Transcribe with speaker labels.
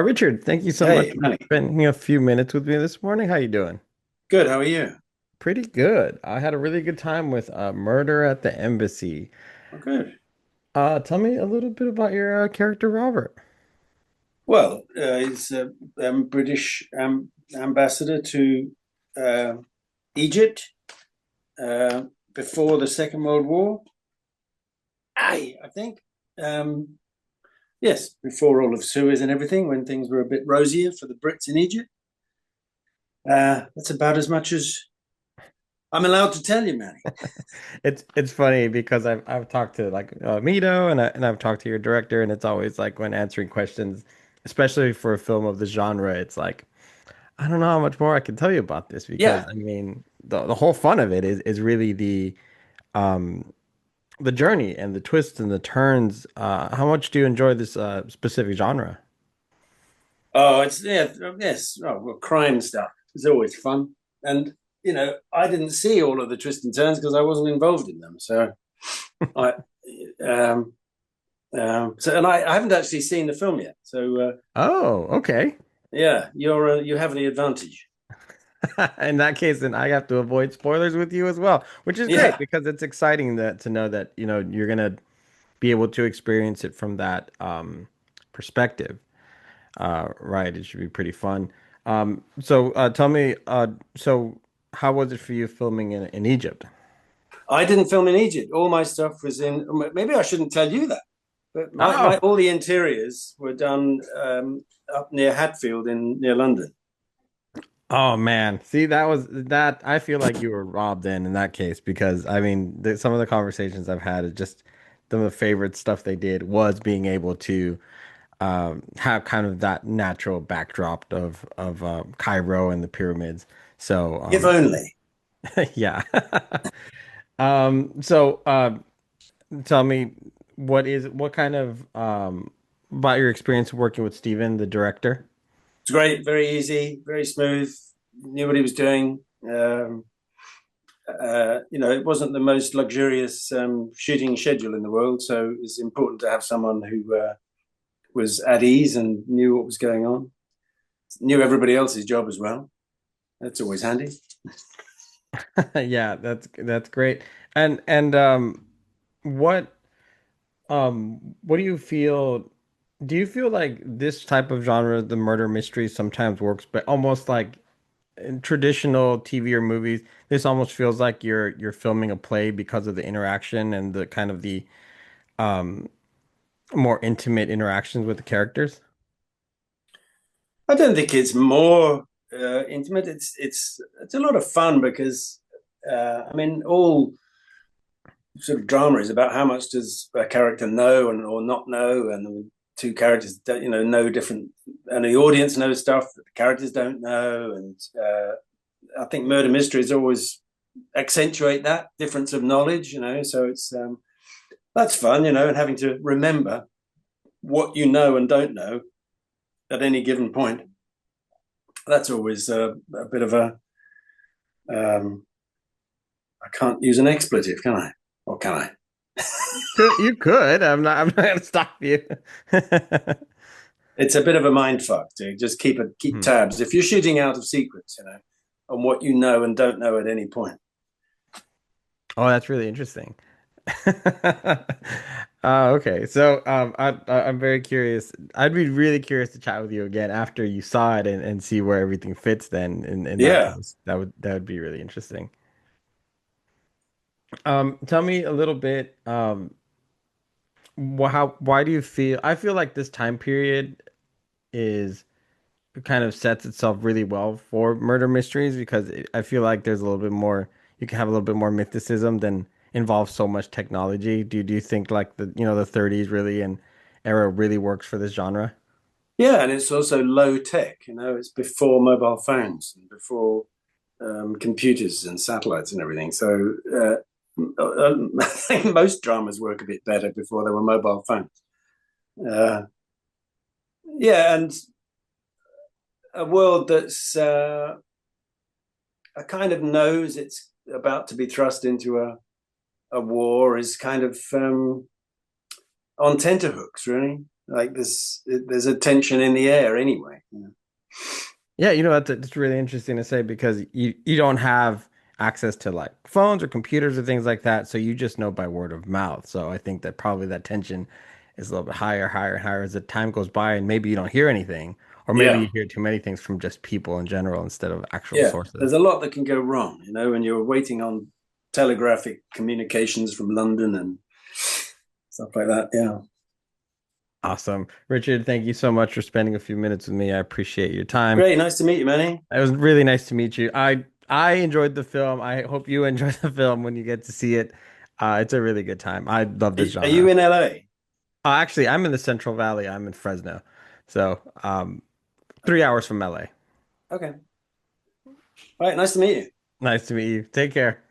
Speaker 1: Richard, thank you so much
Speaker 2: Hey,
Speaker 1: for
Speaker 2: Manny.
Speaker 1: spending a few minutes with me this morning. How you doing?
Speaker 2: Good. How are you?
Speaker 1: Pretty good. I had a really good time with Murder at the Embassy.
Speaker 2: Oh, good.
Speaker 1: Tell me a little bit about your character, Robert.
Speaker 2: Well, he's a British ambassador to uh, Egypt uh, before the Second World War. I think. Um, yes, before all of Suez and everything, when things were a bit rosier for the Brits in Egypt. That's about as much as I'm allowed to tell you, Manny.
Speaker 1: It's funny because I've talked to like Mito and I've talked to your director, and it's always like when answering questions, especially for a film of the genre, it's like I don't know how much more I can tell you about this because
Speaker 2: Yeah.
Speaker 1: I mean the whole fun of it is really um the journey and the twists and the turns. How much do you enjoy this specific genre?
Speaker 2: Oh, it's yeah, yes. Oh, well, crime stuff is always fun, and I didn't see all of the twists and turns because I wasn't involved in them. So I, um, and I haven't actually seen the film yet. So
Speaker 1: Oh, okay.
Speaker 2: yeah, you have the advantage.
Speaker 1: In that case, then I have to avoid spoilers with you as well, which is great
Speaker 2: Yeah,
Speaker 1: because it's exciting that to know that, you're gonna be able to experience it from that perspective. Right, it should be pretty fun. So tell me, so how was it for you filming in Egypt?
Speaker 2: I didn't film in Egypt. All my stuff was in. Maybe I shouldn't tell you that, but my
Speaker 1: Oh,
Speaker 2: all the interiors were done up near Hatfield in near London.
Speaker 1: oh man. See, that was that. I feel like you were robbed in that case because I mean, some of the conversations I've had is just some of the favorite stuff they did was being able to have kind of that natural backdrop of Cairo and the pyramids. So
Speaker 2: If only.
Speaker 1: yeah. So tell me what kind of about your experience working with Steven, the director?
Speaker 2: It's great, very easy, very smooth. Knew what he was doing. It wasn't the most luxurious shooting schedule in the world, so it's important to have someone who was at ease and knew what was going on, knew everybody else's job as well. That's always handy.
Speaker 1: Yeah, that's great. And what do you feel? Do you feel like this type of genre, the murder mystery, sometimes works, but almost like in traditional TV or movies, this almost feels like you're filming a play because of the interaction and the kind of the um more intimate interactions with the characters.
Speaker 2: I don't think it's more intimate. It's a lot of fun because all sort of drama is about how much does a character know and or not know, and the two characters know different, and the audience knows stuff that the characters don't know, and I think murder mysteries always accentuate that difference of knowledge. So it's that's fun, and having to remember what you know and don't know at any given point. That's always a bit of a um, I can't use an expletive, can I? Or can I?
Speaker 1: You could. I'm not gonna stop you.
Speaker 2: It's a bit of a mind fuck to just keep
Speaker 1: Hmm.
Speaker 2: tabs if you're shooting out of sequence, on what you know and don't know at any point.
Speaker 1: Oh, that's really interesting. Okay. So, I'm very curious. I'd be really curious to chat with you again after you saw it and see where everything fits then in that
Speaker 2: Yeah,
Speaker 1: case. That would be really interesting. Tell me a little bit, why do you feel I feel like this time period is kind of sets itself really well for murder mysteries because I feel like there's a little bit more you can have a little bit more mythicism than involves so much technology. Do you think like the 30s really and era really works for this genre?
Speaker 2: yeah, and it's also low tech. It's before mobile phones and before computers and satellites and everything. So I think most dramas work a bit better before there were mobile phones. Uh, yeah, and a world that's kind of knows it's about to be thrust into a war is kind of on tenterhooks, really. Like there's a tension in the air anyway.
Speaker 1: Yeah, that's really interesting to say because you don't have access to like phones or computers or things like that, so you just know by word of mouth. So I think that probably that tension is a little bit higher, higher, and higher as the time goes by, and maybe you don't hear anything, or maybe you
Speaker 2: Yeah,
Speaker 1: hear too many things from just people in general instead of actual
Speaker 2: yeah.
Speaker 1: sources.
Speaker 2: There's a lot that can go wrong, when you're waiting on telegraphic communications from London and stuff like that. Yeah.
Speaker 1: Awesome. Richard, thank you so much for spending a few minutes with me. I appreciate your time.
Speaker 2: Great. Nice to meet you, Manny.
Speaker 1: It was really nice to meet you. I enjoyed the film. I hope you enjoy the film when you get to see it. It's a really good time. I love this
Speaker 2: Are you
Speaker 1: genre.
Speaker 2: in LA?
Speaker 1: Actually, I'm in the Central Valley. I'm in Fresno. So, 3 hours from LA.
Speaker 2: Okay. All right. Nice to meet you.
Speaker 1: Nice to meet you. Take care.